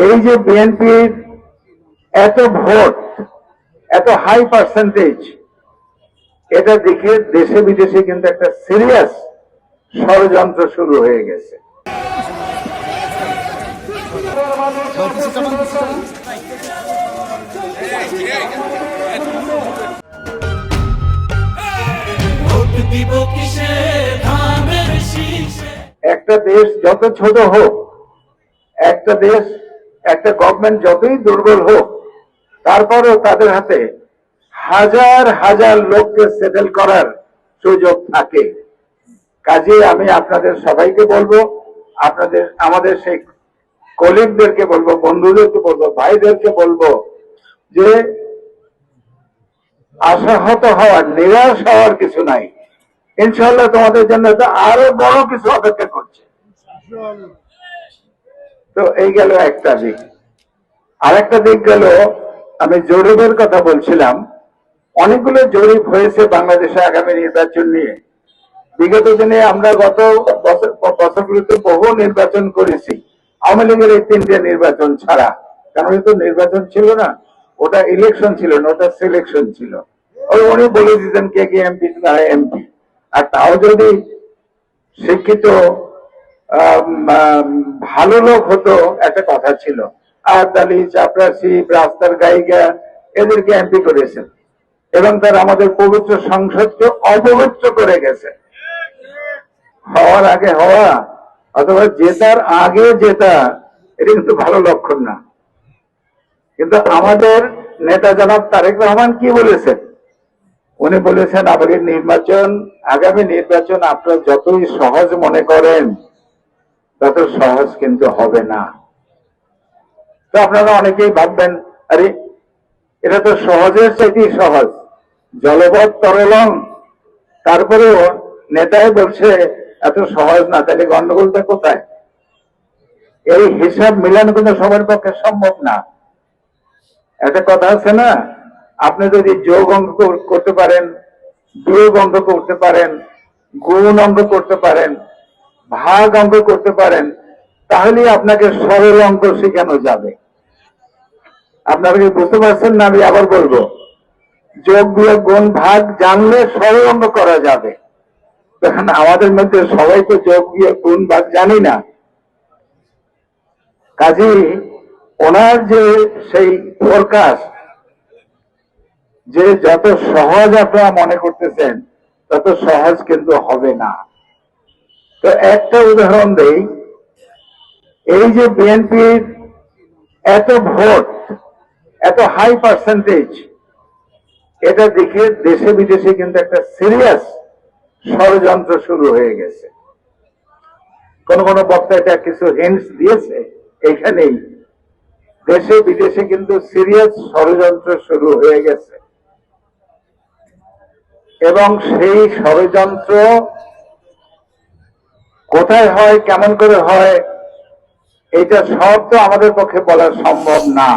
এই যে বিএনপির এত ভোট, এত হাই পার্সেন্টেজ, এটা দেখে দেশে বিদেশে কিন্তু একটা সিরিয়াস ষড়যন্ত্র শুরু হয়ে গেছে। একটা দেশ যত ছোট হোক, একটা দেশ, একটা গভর্নমেন্ট যতই দুর্বল হোক, তারপরেও তাদের হাতে হাজার হাজার লোককে সেটেল করার সুযোগ থাকে। কাজে আমি আপনাদের সবাইকে বলবো, আমাদের সেই কলিগদেরকে বলবো, বন্ধুদেরকে বলবো, ভাইদেরকে বলবো যে আশাহত হওয়ার, নিরাশ হওয়ার কিছু নাই। ইনশাআল্লাহ তোমাদের জন্য তো আরো বড় কিছু অপেক্ষা করছে। তো এই গেল একটা দিক। আরেকটা দিক গেল, আমি জরিপের কথা বলছিলাম। অনেকগুলো জরিপ হয়েছে বাংলাদেশে আগামী নির্বাচন নিয়ে। বিগত দিনে আমরা গত বছরগুলোতে বহু নির্বাচন করেছি, আওয়ামী লীগের এই 3টে নির্বাচন ছাড়া। কারণ তো নির্বাচন ছিল না, ওটা ইলেকশন ছিল না, ওটা সিলেকশন ছিল। উনি বলে দিতেন কে কে এমপি, তারা এমপি। আর তাও যদি শিক্ষিত ভালো লোক হতো, একটা কথা ছিল, আলী, চাপরাশি, রাস্তার গায়িকা, এদেরকে এমপি করেছেন এবং তারা আমাদের পবিত্র সংসদকে অপবিত্র করে গেছে। হওয়ার আগে হওয়া অথবা জেতার আগে জেতা, এটা কিন্তু ভালো লক্ষণ না। কিন্তু আমাদের নেতা জনাব তারেক রহমান কি বলেছেন? উনি বলেছেন আগামী নির্বাচন আপনারা যতই সহজ মনে করেন, তত সহজ কিন্তু হবে না। তো আপনারা অনেকেই ভাববেন, আরে এটা তো সহজের চাইতেই সহজ, জলপথ তরলং, তারপরেও নেতাই বলছে এত সহজ না, তাহলে গন্ডগোলটা কোথায়? এই হিসাব মিলানো কিন্তু সবার পক্ষে সম্ভব না। একটা কথা আছে না, আপনি যদি যোগ অঙ্ক করতে পারেন, বিয়োগ অঙ্ক করতে পারেন, গুণ অঙ্ক করতে পারেন, ভাগ অঙ্ক করতে পারেন, তাহলে আপনাকে সরল অঙ্ক শেখানো যাবে। আপনারা কি বুঝতে পারছেন না? আমি আবার বলবো, যোগ বিয়োগ গুণ ভাগ জানলে সরল অঙ্ক করা যাবে। তখন আমাদের মধ্যে সবাই তো যোগ বিয়োগ গুণ ভাগ জানি না। কাজেই ওনার যে সেই ফোরকাস্ট, যে যত সহজ আপনারা মনে করতেছেন, তত সহজ কিন্তু হবে না। তো একটা উদাহরণ দেই, এই যে বিএনপির এত ভোট, এত হাই পার্সেন্টেজ, এটা দেখে দেশে বিদেশে কিন্তু একটা সিরিয়াস ষড়যন্ত্র শুরু হয়ে গেছে। কোন কোন বক্তা এটা কিছু হিন্টস দিয়েছে। এখানেই দেশে বিদেশে কিন্তু সিরিয়াস ষড়যন্ত্র শুরু হয়ে গেছে এবং সেই ষড়যন্ত্র কোথায় হয়, কেমন করে হয়, এটা সব তো আমাদের পক্ষে বলা সম্ভব না।